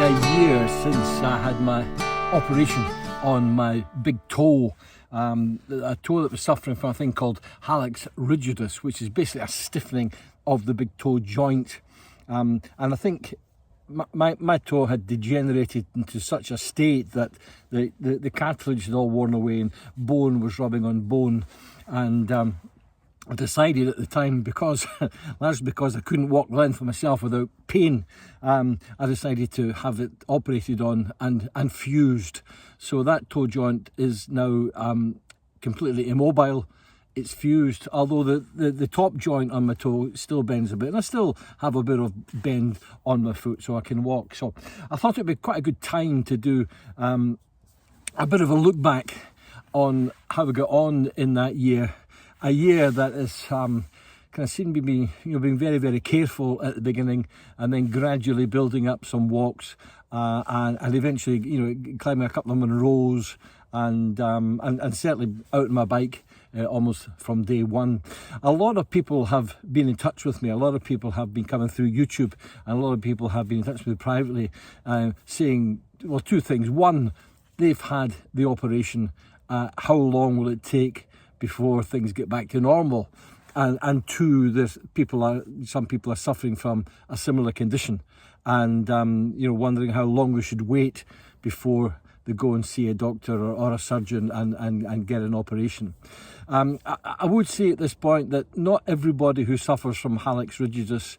a year since I had my operation on my big toe. A toe that was suffering from a thing called Hallux Rigidus, which is basically a stiffening of the big toe joint. And I think my toe had degenerated into such a state that the cartilage had all worn away and bone was rubbing on bone. And I decided at the time, because that's because I couldn't walk the length of myself without pain, I decided to have it operated on and fused. So that toe joint is now completely immobile. It's fused, although the top joint on my toe still bends a bit, and I still have a bit of bend on my foot so I can walk. So I thought it'd be quite a good time to do a bit of a look back on how we got on in that year. A year that is kind of seen me being very, very careful at the beginning, and then gradually building up some walks, and eventually climbing a couple of Monroes, and certainly out on my bike almost from day one. A lot of people have been in touch with me. A lot of people have been coming through YouTube, and a lot of people have been in touch with me privately, saying, well, two things. One, they've had the operation. How long will it take before things get back to normal? And two, some people are suffering from a similar condition, and wondering how long we should wait before they go and see a doctor or a surgeon and get an operation. I would say at this point that not everybody who suffers from Hallux Rigidus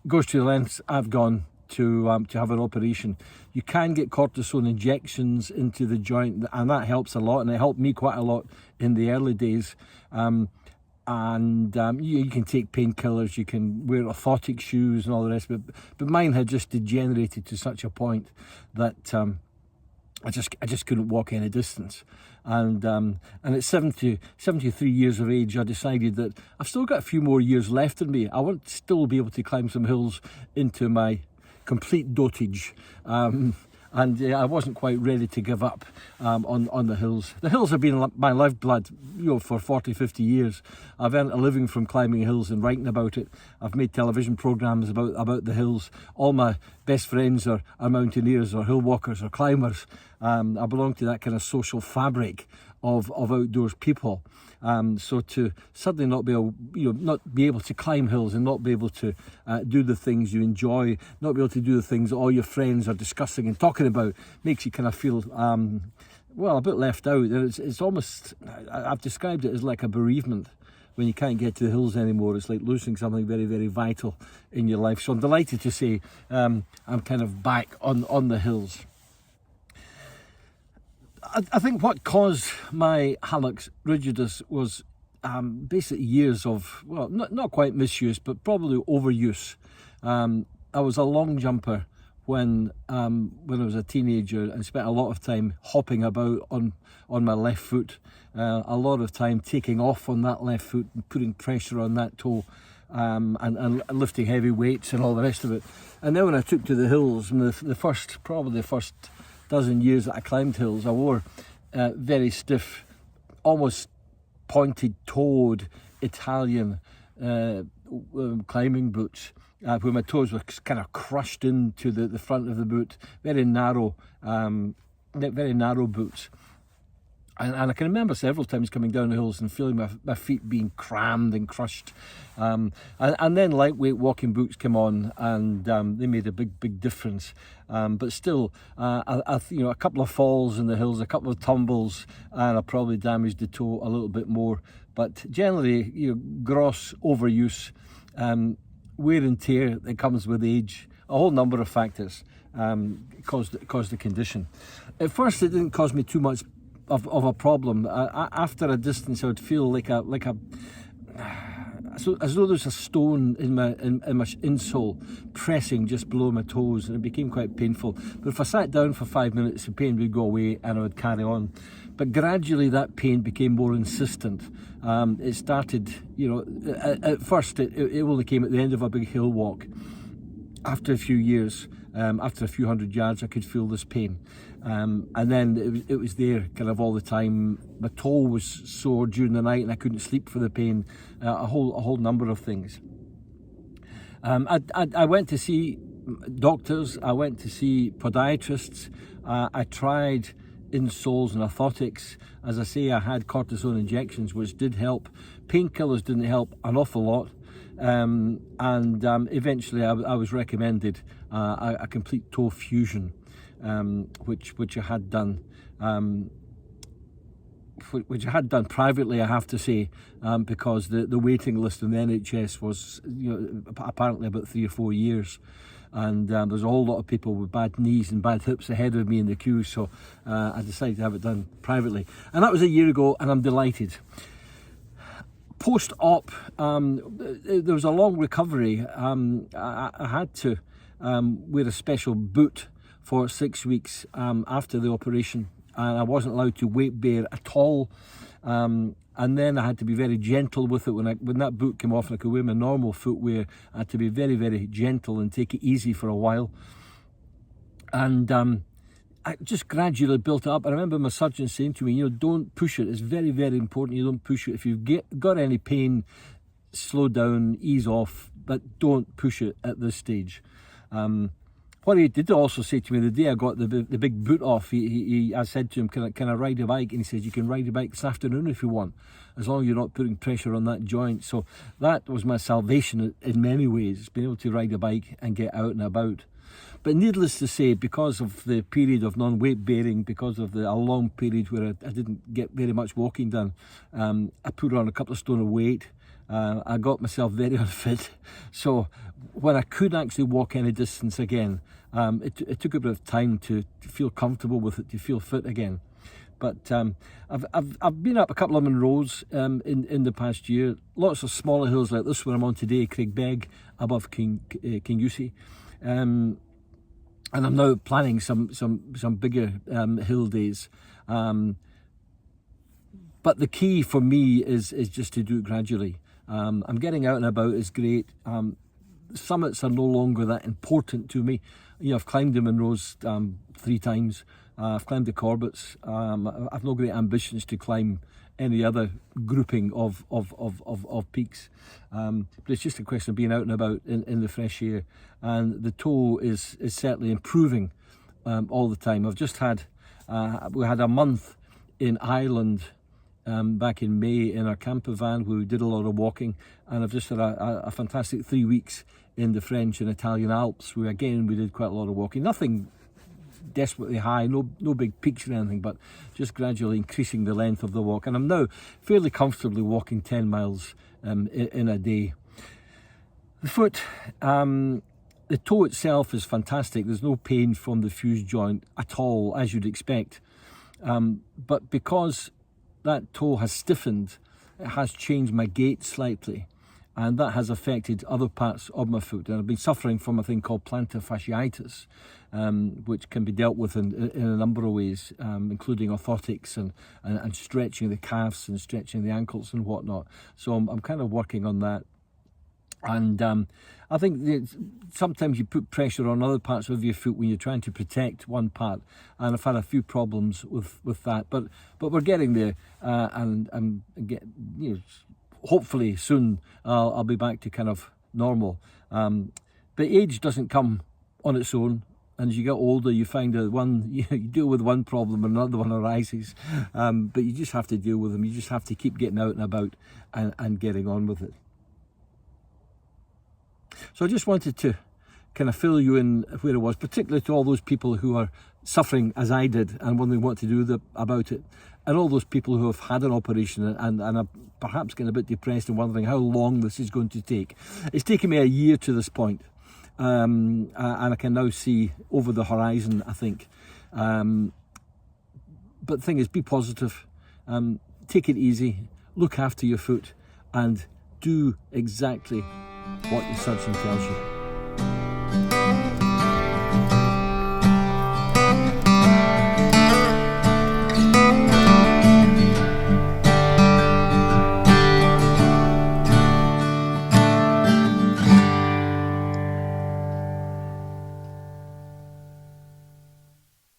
goes to the lengths I've gone to have an operation. You can get cortisone injections into the joint, and that helps a lot, and it helped me quite a lot in the early days. You can take painkillers, you can wear orthotic shoes and all the rest of it, but mine had just degenerated to such a point that I just couldn't walk any distance. And at 73 years of age, I decided that I've still got a few more years left in me. I want to still be able to climb some hills into my complete dotage, and I wasn't quite ready to give up on the hills. The hills have been my lifeblood, for 40-50 years. I've earned a living from climbing hills and writing about it. I've made television programs about the hills. All my best friends are mountaineers or hill walkers or climbers. I belong to that kind of social fabric of outdoors people. So to suddenly not be able to climb hills and not be able to do the things you enjoy, not be able to do the things that all your friends are discussing and talking about, makes you kind of feel a bit left out. And it's almost, I've described it as like a bereavement. When you can't get to the hills anymore, it's like losing something very, very vital in your life. So I'm delighted to say I'm kind of back on the hills. I think what caused my Hallux Rigidus was basically years of, not quite misuse, but probably overuse. I was a long jumper when I was a teenager, and spent a lot of time hopping about on my left foot, a lot of time taking off on that left foot and putting pressure on that toe, and lifting heavy weights and all the rest of it. And then when I took to the hills, and the first dozen years that I climbed hills, I wore very stiff, almost pointed-toed Italian climbing boots, where my toes were kind of crushed into the front of the boot, very narrow boots. And I can remember several times coming down the hills and feeling my feet being crammed and crushed. And then lightweight walking boots came on, and they made a big difference. But still, a couple of falls in the hills, a couple of tumbles, and I probably damaged the toe a little bit more. But generally, gross overuse, wear and tear that comes with age, a whole number of factors caused the condition. At first, it didn't cause me too much of a problem. After a distance, I would feel as though there's a stone in my insole pressing just below my toes, and it became quite painful. But if I sat down for 5 minutes, the pain would go away and I would carry on. But gradually that pain became more insistent. It started, at first it only came at the end of a big hill walk. After a few years, after a few hundred yards, I could feel this pain. And then it was there kind of all the time. My toe was sore during the night and I couldn't sleep for the pain, a whole number of things. I went to see doctors, I went to see podiatrists, I tried insoles and orthotics. As I say, I had cortisone injections, which did help. Painkillers didn't help an awful lot. Eventually I was recommended a complete toe fusion, which I had done. Which I had done privately, I have to say, because the waiting list in the NHS was, apparently about 3 or 4 years, and there's a whole lot of people with bad knees and bad hips ahead of me in the queue, so I decided to have it done privately, and that was a year ago, and I'm delighted. Post-op, there was a long recovery. I had to wear a special boot for 6 weeks after the operation, and I wasn't allowed to weight bear at all. And then I had to be very gentle with it. When that boot came off and I could wear my normal footwear, I had to be very, very gentle and take it easy for a while. And I just gradually built it up. I remember my surgeon saying to me, don't push it. It's very, very important you don't push it. If you've got any pain, slow down, ease off, but don't push it at this stage. What he did also say to me the day I got the big boot off, I said to him, can I ride a bike? And he said, you can ride a bike this afternoon if you want, as long as you're not putting pressure on that joint. So that was my salvation in many ways, being able to ride a bike and get out and about. But needless to say, because of the period of non-weight bearing, because of a long period where I didn't get very much walking done, I put on a couple of stone of weight. I got myself very unfit. So when I could actually walk any distance again, it took a bit of time to feel comfortable with it, to feel fit again. But I've been up a couple of Munros in the past year. Lots of smaller hills like this one I'm on today, Craigbeg, above Kingussie. And I'm now planning some bigger hill days. But the key for me is just to do it gradually. I'm getting out and about is great. Summits are no longer that important to me. I've climbed the Munros 3 times. I've climbed the Corbetts. I've no great ambitions to climb any other grouping of peaks. But it's just a question of being out and about in the fresh air. And the toe is certainly improving all the time. I've just had, we had a month in Ireland back in May in our campervan where we did a lot of walking, and I've just had a fantastic 3 weeks in the French and Italian Alps where again we did quite a lot of walking. Nothing desperately high, no big peaks or anything, but just gradually increasing the length of the walk, and I'm now fairly comfortably walking 10 miles in a day. The foot, the toe itself is fantastic. There's no pain from the fused joint at all, as you'd expect, but because that toe has stiffened, it has changed my gait slightly, and that has affected other parts of my foot. And I've been suffering from a thing called plantar fasciitis, which can be dealt with in a number of ways, including orthotics and stretching the calves and stretching the ankles and whatnot. So I'm kind of working on that. And I think sometimes you put pressure on other parts of your foot when you're trying to protect one part, and I've had a few problems with that. But we're getting there, and hopefully soon I'll be back to kind of normal. But age doesn't come on its own, and as you get older, you find that you deal with one problem and another one arises. But you just have to deal with them. You just have to keep getting out and about and getting on with it. So I just wanted to kind of fill you in where it was, particularly to all those people who are suffering as I did and wondering what to do about it, and all those people who have had an operation and are perhaps getting a bit depressed and wondering how long this is going to take. It's taken me a year to this point, and I can now see over the horizon, I think. But the thing is, be positive, take it easy, look after your foot, and do exactly what your surgeon tells you.